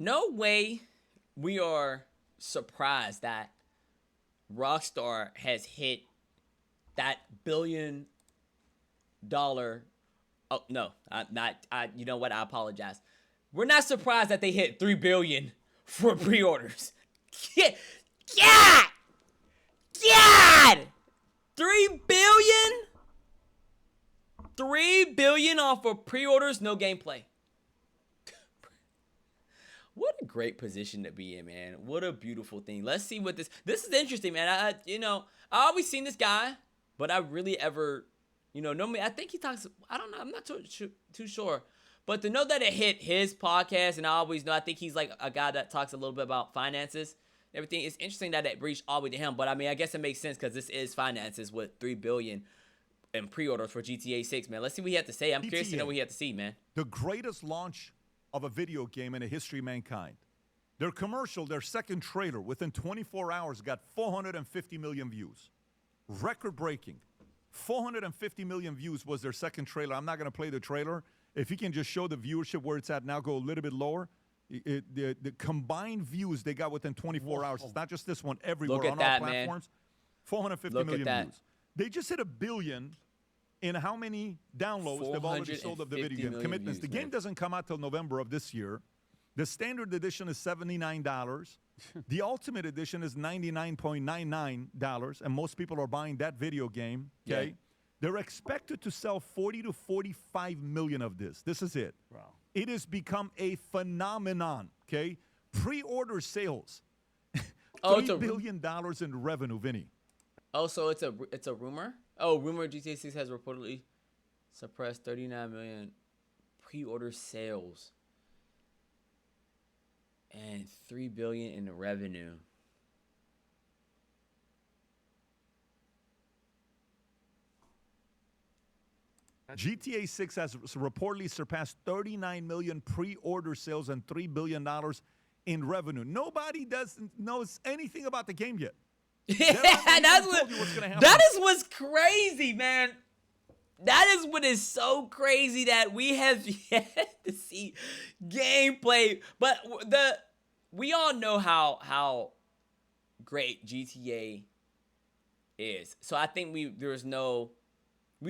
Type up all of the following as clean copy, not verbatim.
no way we are surprised that Rockstar has hit that $1 billion. Oh no, you know what? I apologize. We're not surprised that they hit 3 billion for pre-orders. God, God, 3 billion, 3 billion off of pre-orders, no gameplay. What a great position to be in, man. What a beautiful thing. Let's see what this is interesting, man. I always seen this guy, but I really ever, normally I think he talks, I don't know, I'm not too sure. But to know that it hit his podcast, and I always know, I think he's like a guy that talks a little bit about finances, everything. It's interesting that it reached all the way to him. But I mean, I guess it makes sense because this is finances with 3 billion in pre-orders for GTA 6, man. Let's see what he had to say. I'm curious to know what he had to see, man. The greatest launch of a video game in the history of mankind. Their commercial, their second trailer, within 24 hours got 450 million views. Record-breaking. 450 million views was their second trailer. I'm not going to play the trailer. If you can just show the viewership where it's at now, go a little bit lower. The combined views they got within 24 hours. It's not just this one, everywhere. Look at on that, all platforms. Man. 450 million views. They just hit 1 billion in how many downloads they've already sold of the video game. Commitments. The game doesn't come out till November of this year. The standard edition is $79. The ultimate edition is $99.99, and most people are buying that video game. Okay, yeah. They're expected to sell 40 to 45 million of this. This is it. Wow. It has become a phenomenon. Okay, pre-order sales, $3 billion in revenue, Vinny. Oh, so it's a rumor? Oh, rumor GTA 6 has reportedly suppressed 39 million pre-order sales and 3 billion in revenue. GTA 6 has reportedly surpassed 39 million pre-order sales and $3 billion in revenue. Nobody knows anything about the game yet. Yeah, that is what's crazy, man. That is what is so crazy that we have yet to see gameplay. But we all know how great GTA is. So I think we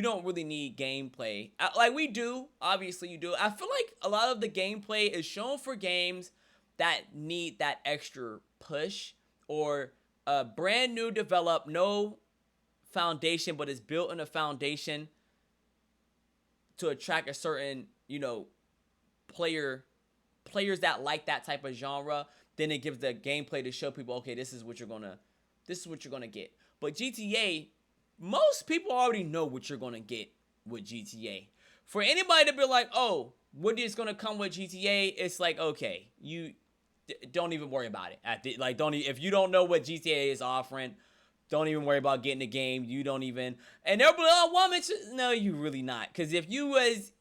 don't really need gameplay. Like we do, obviously you do. I feel like a lot of the gameplay is shown for games that need that extra push, or brand new develop, no foundation, but it's built in a foundation to attract a certain, players that like that type of genre. Then it gives the gameplay to show people, okay, this is what you're gonna get. But GTA, most people already know what you're gonna get with GTA. For anybody to be like, oh, what is gonna come with GTA? It's like, okay, you don't even worry about it. If you don't know what GTA is offering, don't even worry about getting the game. You don't even, and they'll be like, oh, woman, no, you really not. Because if you was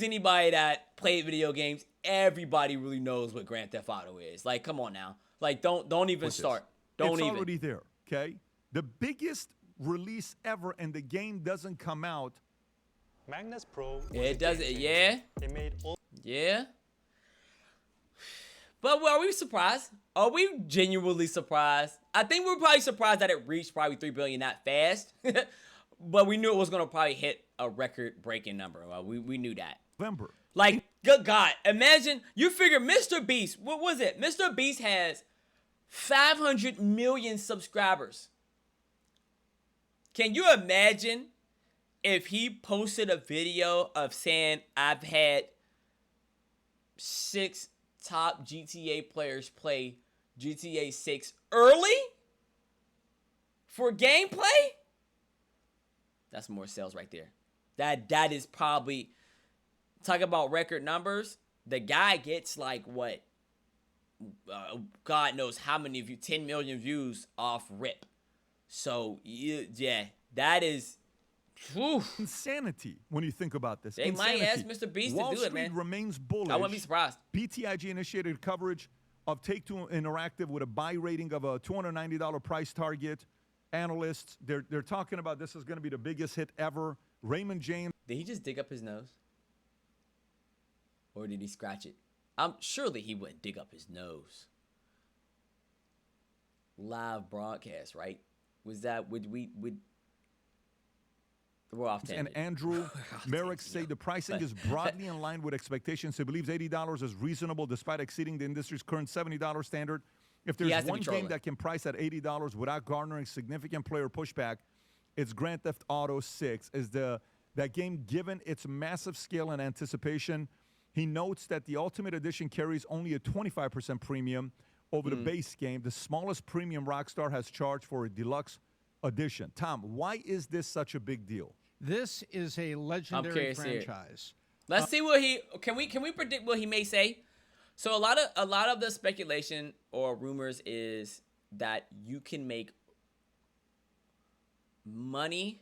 anybody that played video games, everybody really knows what Grand Theft Auto is. Like, come on now. Like, don't even start. It's already there. Okay, the biggest release ever, and the game doesn't come out. Magnus Pro. It doesn't. Yeah. They made all. Yeah. But are we surprised? Are we genuinely surprised? I think we're probably surprised that it reached probably 3 billion that fast. But we knew it was going to probably hit a record-breaking number. We knew that. November. Like, good God. Imagine, you figure Mr. Beast, what was it? Mr. Beast has 500 million subscribers. Can you imagine if he posted a video of saying, I've had 6 top GTA players play GTA 6 early for gameplay? That's more sales right there. That is probably, talk about record numbers. The guy gets like what? God knows how many views, 10 million views off rip. So yeah, that is insanity when you think about this. They might ask Mr. Beast Wall to do it, Street man. Remains bullish. I wouldn't be surprised. BTIG initiated coverage of Take-Two Interactive with a buy rating of a $290 price target. Analysts, they're talking about this is going to be the biggest hit ever. Raymond James. Did he just dig up his nose? Or did he scratch it? Surely he wouldn't dig up his nose. Live broadcast, right? Was that would we're off tangent. And Andrew Merrick say the pricing is broadly in line with expectations. He believes $80 is reasonable despite exceeding the industry's current $70 standard. If there's one game that can price at $80 without garnering significant player pushback, it's Grand Theft Auto 6. That game, given its massive scale and anticipation, he notes that the Ultimate Edition carries only a 25% premium over the base game. The smallest premium Rockstar has charged for a deluxe edition. Tom, why is this such a big deal? This is a legendary franchise. Let's see what can we predict what he may say? So a lot of the speculation or rumors is that you can make money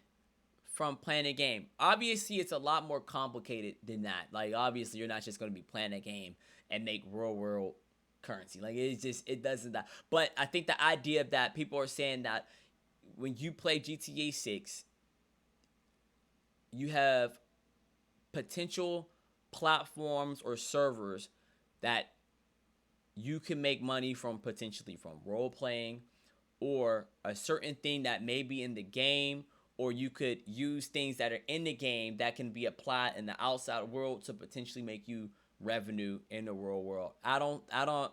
from playing a game. Obviously, it's a lot more complicated than that. Like, obviously, you're not just going to be playing a game and make real world currency. Like, it doesn't that. But I think the idea of that, people are saying that when you play GTA 6, you have potential platforms or servers that you can make money from, potentially from role playing or a certain thing that may be in the game, or you could use things that are in the game that can be applied in the outside world to potentially make you revenue in the real world. I don't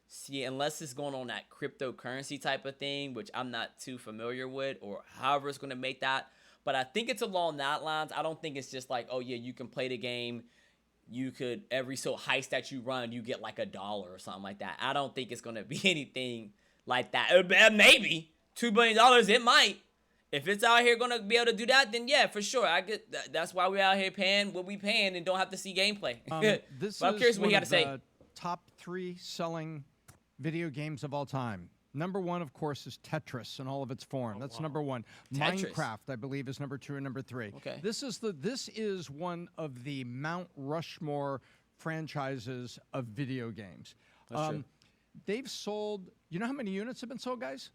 see, unless it's going on that cryptocurrency type of thing, which I'm not too familiar with, or however it's going to make that. But I think it's along that lines. I don't think it's just like, oh yeah, you can play the game. You could, every heist that you run, you get like $1 or something like that. I don't think it's going to be anything like that. Maybe $2 billion, it might. If it's out here going to be able to do that, then yeah, for sure. I get that's why we're out here paying what we paying and don't have to see gameplay. This but I'm curious is what you got to say. The top 3 selling video games of all time. Number 1, of course, is Tetris in all of its form. That's number 1. Tetris. Minecraft, I believe, is number 2 and number 3. Okay. This is one of the Mount Rushmore franchises of video games. That's true. They've sold. You know how many units have been sold, guys?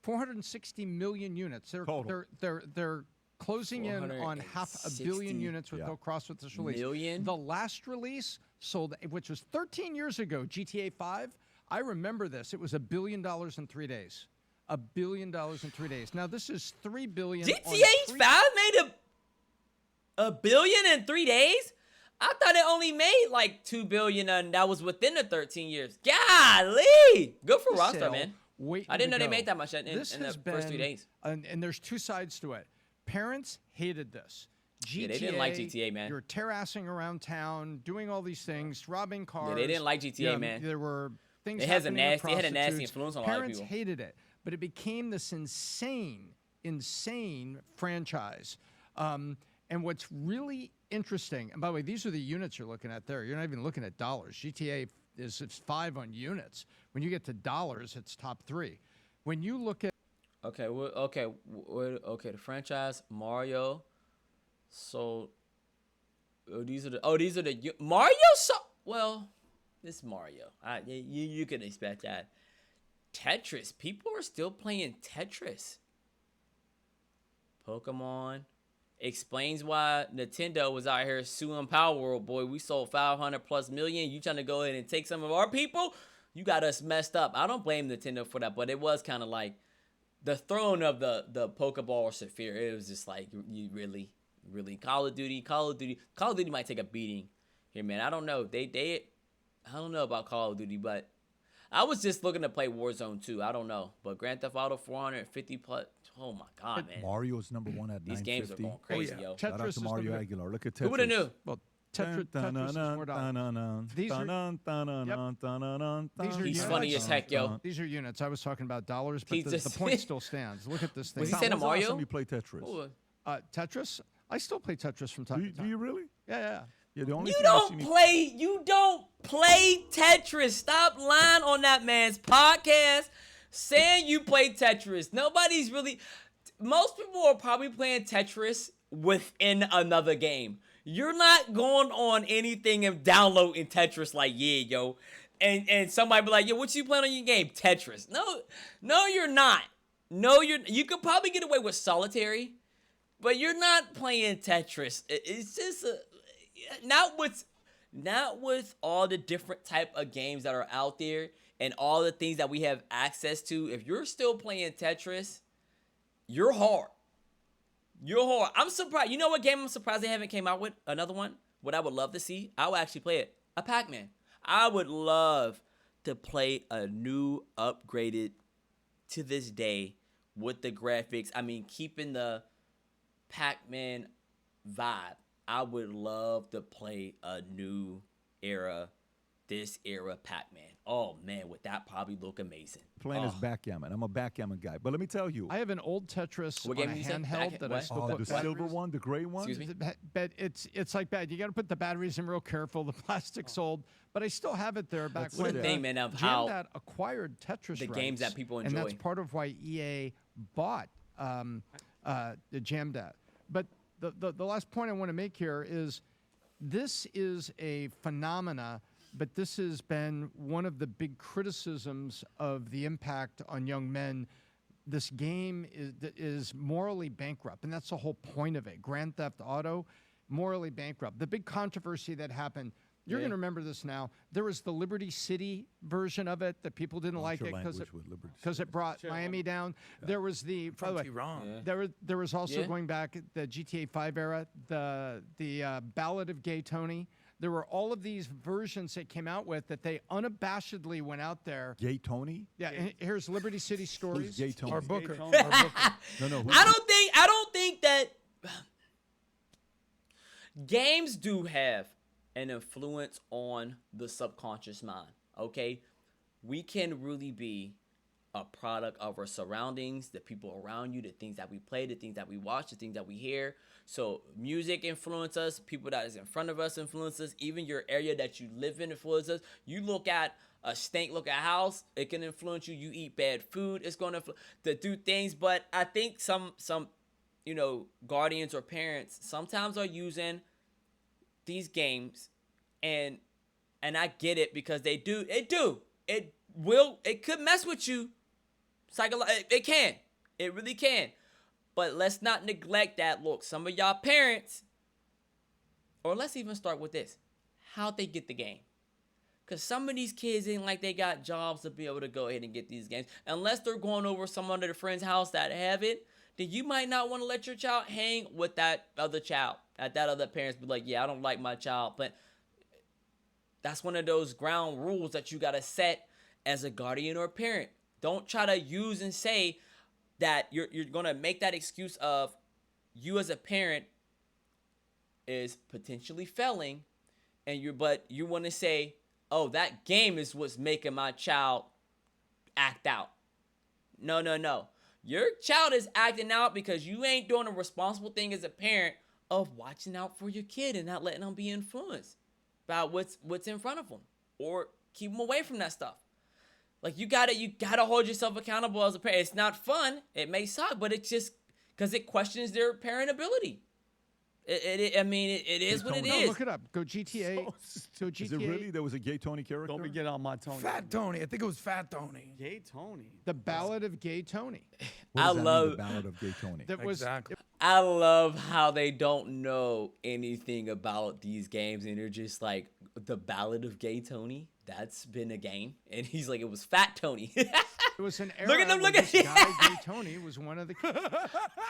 460 million units. They're closing in on 500 million units with no cross with this release. Million? The last release sold, which was 13 years ago, GTA 5. I remember this. It was $1 billion in 3 days. $1 billion in 3 days. Now this is $3 billion. GTA 5 made a billion in 3 days? I thought it only made like $2 billion, and that was within the 13 years. Golly, good for Rockstar, man. I didn't know they made that much in the first 3 days. And there's 2 sides to it. Parents hated this. GTA, yeah, they didn't like GTA, man. You're terrassing around town, doing all these things, robbing cars. Yeah, they didn't like GTA, man. There were things It happening with had a nasty prostitutes. influence on a lot of Parents people. hated it, but it became this insane franchise. And what's really interesting, and by the way, these are the units you're looking at there. You're not even looking at dollars. GTA is 5 on units. When you get to dollars, it's top 3. When you look at the franchise Mario. So these are the Mario. This Mario. You can expect that. Tetris. People are still playing Tetris. Pokemon. Explains why Nintendo was out here suing Power World. Boy, we sold 500+ million. You trying to go ahead and take some of our people? You got us messed up. I don't blame Nintendo for that, but it was kind of like the throwing of the Pokeball or Sapphire. It was just like, you really Call of Duty might take a beating here, man. I don't know. I don't know about Call of Duty, but I was just looking to play Warzone 2. I don't know, but Grand Theft Auto 450+. Oh my God, man! Mario's number 1 at 950. These games are going crazy, yo. Tetris Shout out to Mario Aguilar. Look at Tetris. Who would have knew? Well, Tetris is $4. These are He's units. funny as heck, yo. These are units. I was talking about dollars, but the point still stands. Look at this thing. Was he saying a Mario? Awesome you play Tetris. Ooh. Tetris? I still play Tetris from time to time. Do you really? Yeah. Yeah, the only You thing I see you don't play Tetris. Stop lying on that man's podcast saying you play Tetris. Most people are probably playing Tetris within another game. You're not going on anything and downloading Tetris like, yeah, yo. And somebody be like, yo, what you playing on your game? Tetris. No, you're not. You could probably get away with solitary, but you're not playing Tetris. It's just not not with all the different type of games that are out there and all the things that we have access to. If you're still playing Tetris, you're hard. You're hard. I'm surprised. You know what game I'm surprised they haven't came out with? Another one? What I would love to see? I would actually play it. A Pac-Man. I would love to play a new, upgraded, to this day, with the graphics. I mean, keeping the Pac-Man vibe. I would love to play a new era, this era Pac-Man. Oh man, would that probably look amazing? Playing as backgammon. I'm a backgammon guy. But let me tell you. I have an old Tetris on a handheld that I still put the silver one, the gray one? Excuse me? But it's like bad. You got to put the batteries in real careful. The plastic's old. But I still have it there back when the thing, man, of Jam how that acquired Tetris the rights, games that people enjoy. And that's part of why EA bought the Jam that. But the last point I want to make here is this is a phenomena, but this has been one of the big criticisms of the impact on young men. This game is morally bankrupt, and that's the whole point of it. Grand Theft Auto, morally bankrupt. The big controversy that happened, you're going to remember this now. There was the Liberty City version of it that people didn't like it because it brought Miami down. Yeah. There was the, by the way, there was also going back the GTA 5 era, the Ballad of Gay Tony. There were all of these versions that came out with that they unabashedly went out there. Gay Tony? Yeah, and here's Liberty City Stories. Who's Gay Tony? Or Booker. No. I don't think that games do have an influence on the subconscious mind. Okay, we can really be a product of our surroundings, the people around you, the things that we play, the things that we watch, the things that we hear. So music influences us, people that is in front of us influence us, even your area that you live in influences us. You look at a stank-looking house, it can influence you. You eat bad food, it's going to do things. But I think some guardians or parents sometimes are using these games, and I get it because it could mess with you psychologically. It really can. But let's not neglect that. Look, some of y'all parents, or let's even start with this, how'd they get the game? Because some of these kids ain't like they got jobs to be able to go ahead and get these games. Unless they're going over some of their friend's house that have it, then you might not want to let your child hang with that other child. That other parents be like, yeah, I don't like my child. But that's one of those ground rules that you got to set as a guardian or parent. Don't try to use and say that you're going to make that excuse of you as a parent is potentially failing, but you want to say, oh, that game is what's making my child act out. No. Your child is acting out because you ain't doing a responsible thing as a parent of watching out for your kid and not letting them be influenced by what's in front of them, or keep them away from that stuff. Like you gotta hold yourself accountable as a parent. It's not fun. It may suck, but it's just because it questions their parent ability. It is what it is. Look it up. Go GTA. Go GTA. Is it really? There was a Gay Tony character? Don't be getting on my Tony. Fat Tony. I think it was Fat Tony. Gay Tony. The Ballad of Gay Tony. The Ballad of Gay Tony. Exactly. I love how they don't know anything about these games, and they're just like, the Ballad of Gay Tony. That's been a game, and he's like, it was Fat Tony. It was an era. Look at them! Look at this guy, Gay Tony, was one of the.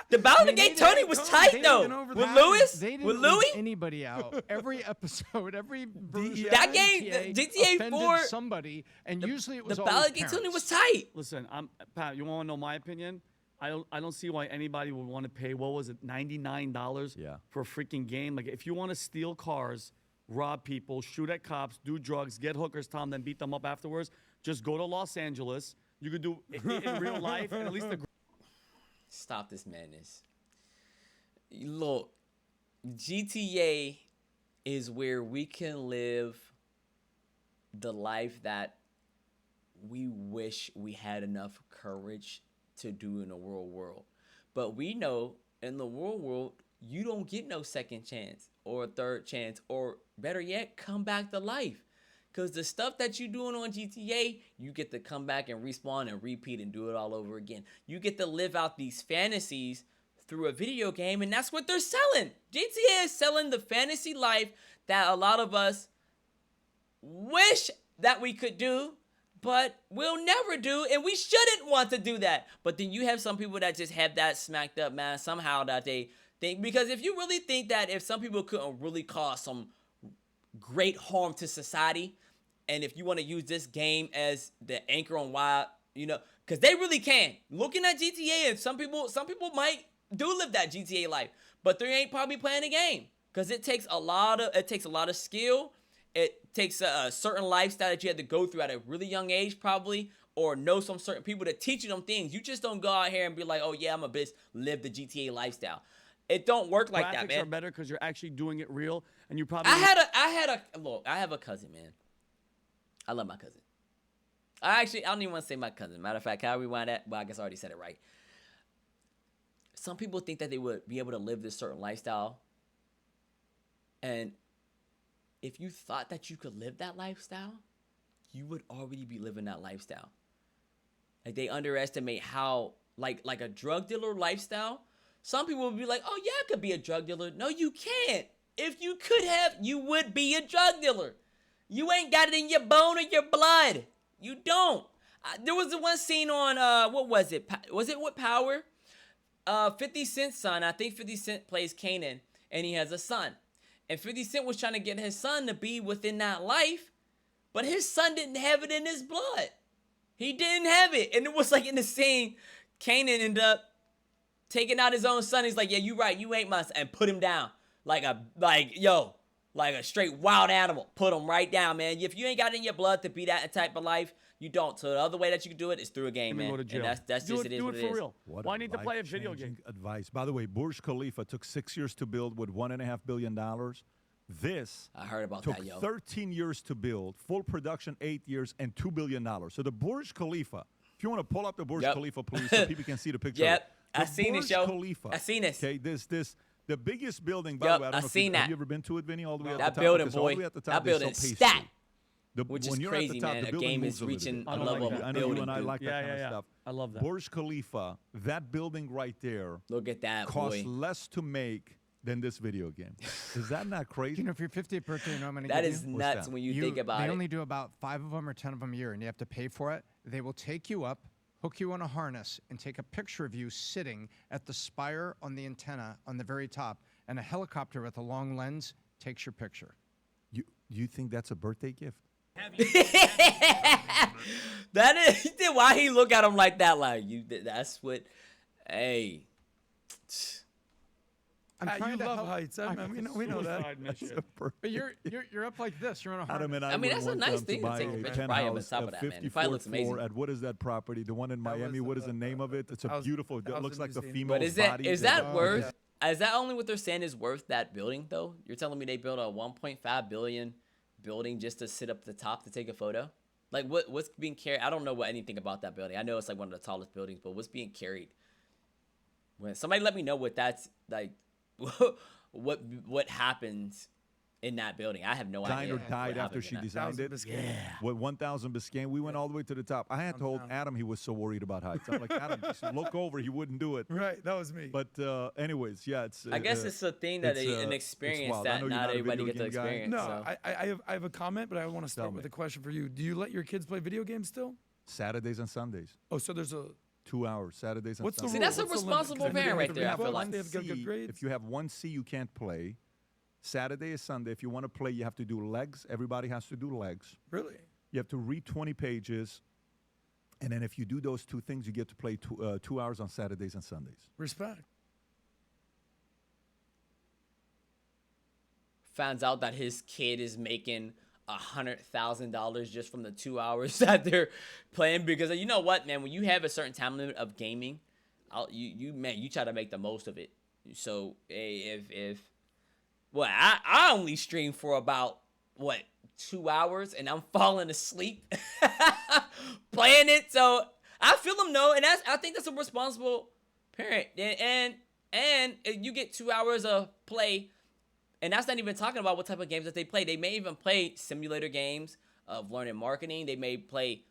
The Ballad of Gay Tony was tight though. With Lewis, they didn't with Louis, anybody out. Every episode, every version. That game, GTA 4, somebody, and usually it was the always Ballad of Gay Tony was tight. Listen, Pat. You want to know my opinion? I don't see why anybody would want to pay, what was it, $99 for a freaking game. Like, if you want to steal cars, rob people, shoot at cops, do drugs, get hookers, Tom, then beat them up afterwards, just go to Los Angeles. You could do it in real life, and at least the... Stop this madness. Look, GTA is where we can live the life that we wish we had enough courage to do in the real world. But we know in the real world, you don't get no second chance or a third chance, or better yet, come back to life. Because the stuff that you're doing on GTA, you get to come back and respawn and repeat and do it all over again. You get to live out these fantasies through a video game, and that's what they're selling. GTA is selling the fantasy life that a lot of us wish that we could do, but we'll never do, and we shouldn't want to do that. But then you have some people that just have that smacked up, man, somehow that they think, because if you really think that if some people couldn't really cause some great harm to society, and if you want to use this game as the anchor on why, you know, because they really can. Looking at GTA, and some people might do live that GTA life, but they ain't probably playing the game, because it takes a lot of skill. It takes a certain lifestyle that you had to go through at a really young age, probably, or know some certain people to teach you them things. You just don't go out here and be like, oh yeah, I'm a bitch, live the GTA lifestyle. It don't work like that, man. Graphics are better because you're actually doing it real, and you probably. I have a cousin, man. I love my cousin. I don't even want to say my cousin. Matter of fact, can I rewind that? Well, I guess I already said it right. Some people think that they would be able to live this certain lifestyle, and if you thought that you could live that lifestyle, you would already be living that lifestyle. Like, they underestimate how, like a drug dealer lifestyle. Some people would be like, oh yeah, I could be a drug dealer. No, you can't. If you could have, you would be a drug dealer. You ain't got it in your bone or your blood. You don't. There was the one scene on, what was it? Was it with Power? 50 Cent's son. I think 50 Cent plays Kanan, and he has a son. And 50 Cent was trying to get his son to be within that life, but his son didn't have it in his blood. He didn't have it. And it was like in the scene, Kanan ended up taking out his own son. He's like, yeah, you right, you ain't my son, and put him down. Like a straight wild animal. Put him right down, man. If you ain't got it in your blood to be that type of life, you don't. So the other way that you can do it is through a game, man. Go to jail. And that's just it is do what it it for is. real. Why need to play a video game? Advice. By the way, Burj Khalifa took 6 years to build with $1.5 billion. This I heard about took that, yo. 13 years to build, full production 8 years, and $2 billion. So the Burj Khalifa, if you want to pull up the Burj Khalifa, please, so people can see the picture. Yep, I seen it, yo. Khalifa, I seen this. Okay, the biggest building, by the way, I don't know if have you ever been to it, Vinny, all the way at the top? That building, Because all boy, the way at the top, that building's so stacked. when Which is you're crazy, at the top, man. the A building game moves is a little reaching bit. a I don't level like of that. I know building. you and I dude. like that kind of stuff. I love that. Burj Khalifa, that building right there, Look at that, costs boy. less to make than this video game. Is that not crazy? You know, for your 50th birthday, you know how many That give is you? nuts that? when you think about They it. only do about 5 of them or 10 of them a year, and you have to pay for it. They will take you up, hook you on a harness, and take a picture of you sitting at the spire on the antenna on the very top, and a helicopter with a long lens takes your picture. You think that's a birthday gift? That is why he look at him like that. Like, that's what. Hey. I'm You trying to love help. heights. I mean, we know that. Suicide mission. But you're up like this. You're on a harness. Adam and I mean, went that's a one nice time thing to buy take a a picture probably on the penthouse, top a of that, man. It probably 54th looks amazing. floor at what is that property? The one in Miami. What is the name of it? It's a beautiful. It looks like the female But is body. that worth? Is that only what they're saying is worth that building though? You're telling me they built a 1.5 billion building just to sit up the top to take a photo? Like what's being carried? I don't know anything about that building. I know it's like one of the tallest buildings, but what's being carried? When somebody let me know what that's like, what happens in that building? I have no idea. Diner died after she designed it. With 1,000 Biscayne, we went all the way to the top. I had told Adam he was so worried about heights. I'm like, Adam, just look over. He wouldn't do it. Right, that was me. But anyways, yeah, it's. I guess it's a thing that an experience wild. I that know you're not not a everybody video gets to game guy. experience. No, so. I have a comment, but I want to start with a question for you. Do you let your kids play video games still? Saturdays and Sundays. Oh, so there's a 2 hours, Saturdays and what's the Sundays. See, rule? that's a What's the limit? 'Cause responsible I know they parent have right to there, I read feel books, like. They have good grades. If you have 1C, you can't play. Saturday is Sunday. If you want to play, you have to do legs. Everybody has to do legs. Really? You have to read 20 pages. And then if you do those two things, you get to play 2 hours on Saturdays and Sundays. Respect. Finds out that his kid is making $100,000 just from the 2 hours that they're playing, because you know what, man, when you have a certain time limit of gaming, you try to make the most of it. So I only stream for about 2 hours and I'm falling asleep playing it, so I feel them though, and I think that's a responsible parent, and you get 2 hours of play. And that's not even talking about what type of games that they play. They may even play simulator games of learning marketing. They may play,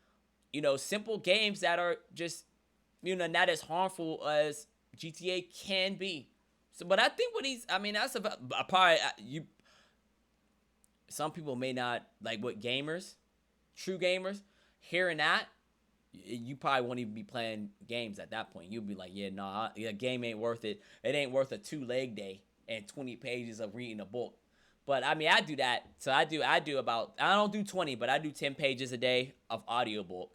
simple games that are just, not as harmful as GTA can be. So, but I think that's about probably some people may not like what gamers, true gamers, hearing that, you probably won't even be playing games at that point. You'll be like, yeah, nah, the game ain't worth it. It ain't worth a 2-leg day and 20 pages of reading a book. But I mean, I do that. So I do about, I don't do 20, but I do 10 pages a day of audiobook.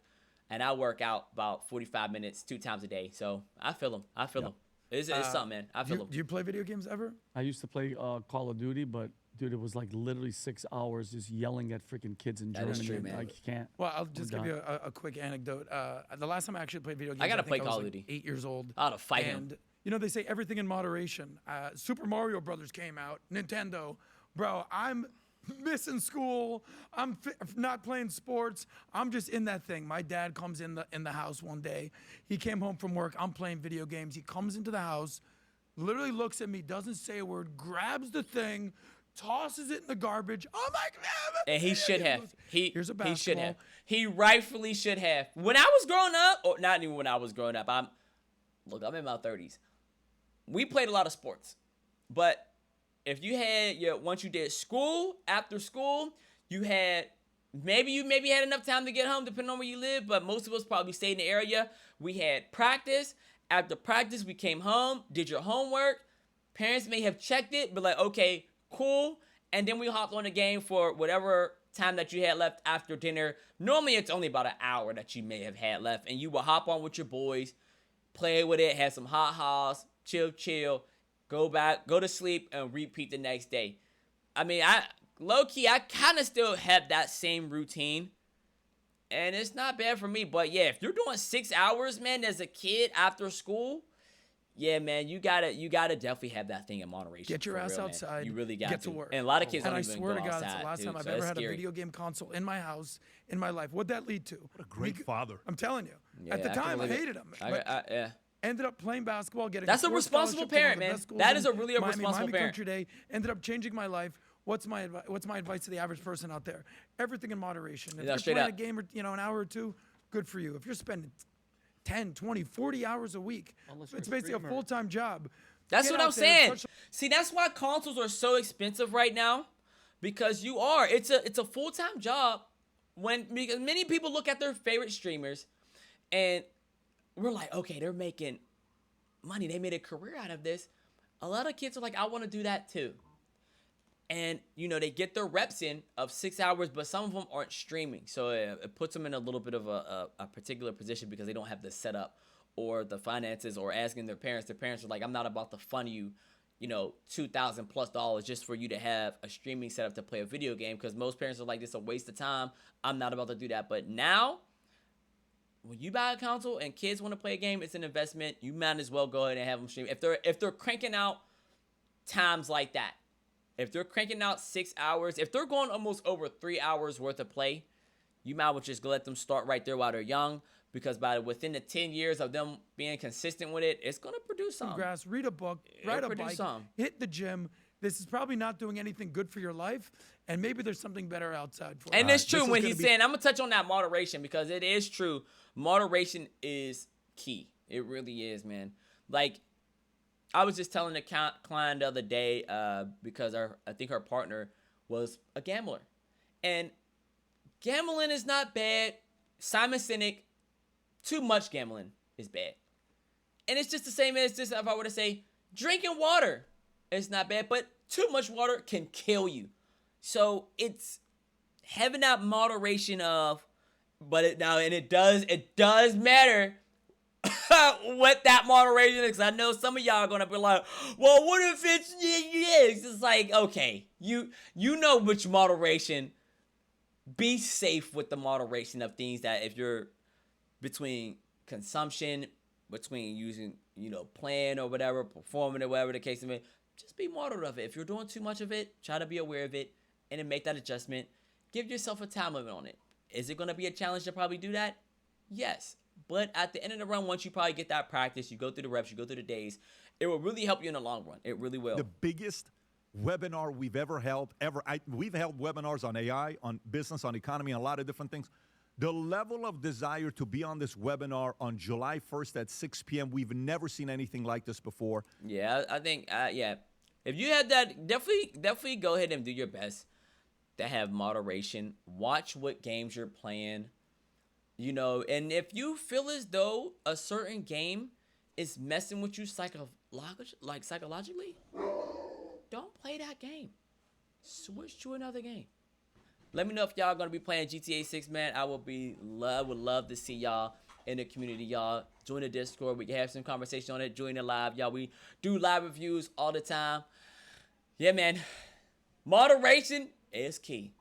And I work out about 45 minutes 2 times a day. So I feel them. I feel them. It's something, man. I feel them. Do you play video games ever? I used to play Call of Duty, but dude, it was like literally 6 hours just yelling at freaking kids in Germany. That is true, man. I can't. Well, I'll just give you a quick anecdote. The last time I actually played video games, I gotta play think Call was of Duty. 8 years old. I ought to fight and him. you know, they say everything in moderation. Super Mario Brothers came out, Nintendo. Bro, I'm missing school. I'm not playing sports. I'm just in that thing. My dad comes in the house one day. He came home from work. I'm playing video games. He comes into the house, literally looks at me, doesn't say a word, grabs the thing, tosses it in the garbage. I'm like, man. And he should have. Here's a basketball. He should have. He rightfully should have. When I was growing up, or not even when I was growing up, I'm in my 30s. We played a lot of sports. But if you had once you did school, after school, you had maybe had enough time to get home depending on where you live, but most of us probably stayed in the area. We had practice. After practice, we came home, did your homework. Parents may have checked it, but like, okay, cool. And then we hopped on the game for whatever time that you had left after dinner. Normally, it's only about an hour that you may have had left. And you will hop on with your boys, play with it, have some hot hoss, chill, go back, go to sleep, and repeat the next day. I mean, low-key, I kind of still have that same routine. And it's not bad for me. But, yeah, if you're doing 6 hours, man, as a kid after school, yeah, man, you gotta definitely have that thing in moderation. Get your ass outside. Man. You really got get to work. And a lot of kids and don't even go outside. And I swear to God, it's the last time I've ever had a video game console in my house in my life. What'd that lead to? What a great father. I'm telling you. Yeah, At the time, I hated him. Yeah. Ended up playing basketball, getting That's a responsible parent, man. That is a really responsible Miami parent. Country Day. Ended up changing my life. What's my advice to the average person out there? Everything in moderation. If you're playing a game or an hour or two, good for you. If you're spending 10, 20, 40 hours a week, it's basically a full-time job. That's what I'm saying. See, that's why consoles are so expensive right now, because it's a full-time job. Because many people look at their favorite streamers, and we're like, okay, they're making money. They made a career out of this. A lot of kids are like, I want to do that too. And, they get their reps in of 6 hours, but some of them aren't streaming. So it puts them in a little bit of a particular position because they don't have the setup or the finances or asking their parents. Their parents are like, I'm not about to fund you, $2,000+ just for you to have a streaming setup to play a video game, because most parents are like, this is a waste of time. I'm not about to do that. But now, when you buy a console and kids want to play a game, it's an investment. You might as well go ahead and have them stream. If they're cranking out times like that, if they're cranking out 6 hours, if they're going almost over 3 hours worth of play, you might as well just let them start right there while they're young, because within the 10 years of them being consistent with it, it's going to produce something. Grass, read a book, ride a bike, hit the gym. This is probably not doing anything good for your life, and maybe there's something better outside for you. And it's true when he's saying, I'm going to touch on that moderation, because it is true. Moderation is key. It really is, man. Like, I was just telling the client the other day, because I think her partner was a gambler. And gambling is not bad. Simon Sinek, too much gambling is bad. And it's just the same as just if I were to say, drinking water is not bad, but too much water can kill you. So it's having that moderation of, it does matter what that moderation is. I know some of y'all are gonna be like, well, what if it's It's like, okay, you know which moderation. Be safe with the moderation of things that if you're between consumption, between using, playing or whatever, performing or whatever the case may be, just be moderate of it. If you're doing too much of it, try to be aware of it and then make that adjustment. Give yourself a time limit on it. Is it gonna be a challenge to probably do that? Yes. But at the end of the run, once you probably get that practice, you go through the reps, you go through the days, it will really help you in the long run. It really will. The biggest webinar we've ever held, we've held webinars on AI, on business, on economy, and a lot of different things. The level of desire to be on this webinar on July 1st at 6 p.m., we've never seen anything like this before. Yeah, I think, if you had that, definitely go ahead and do your best. that have moderation. Watch what games you're playing. You know, and if you feel as though a certain game is messing with you psychologically, don't play that game. Switch to another game. Let me know if y'all gonna be playing GTA 6, man. I would love to see y'all in the community, y'all. Join the Discord. We can have some conversation on it. Join the live, y'all. We do live reviews all the time. Yeah, man. Moderation is key.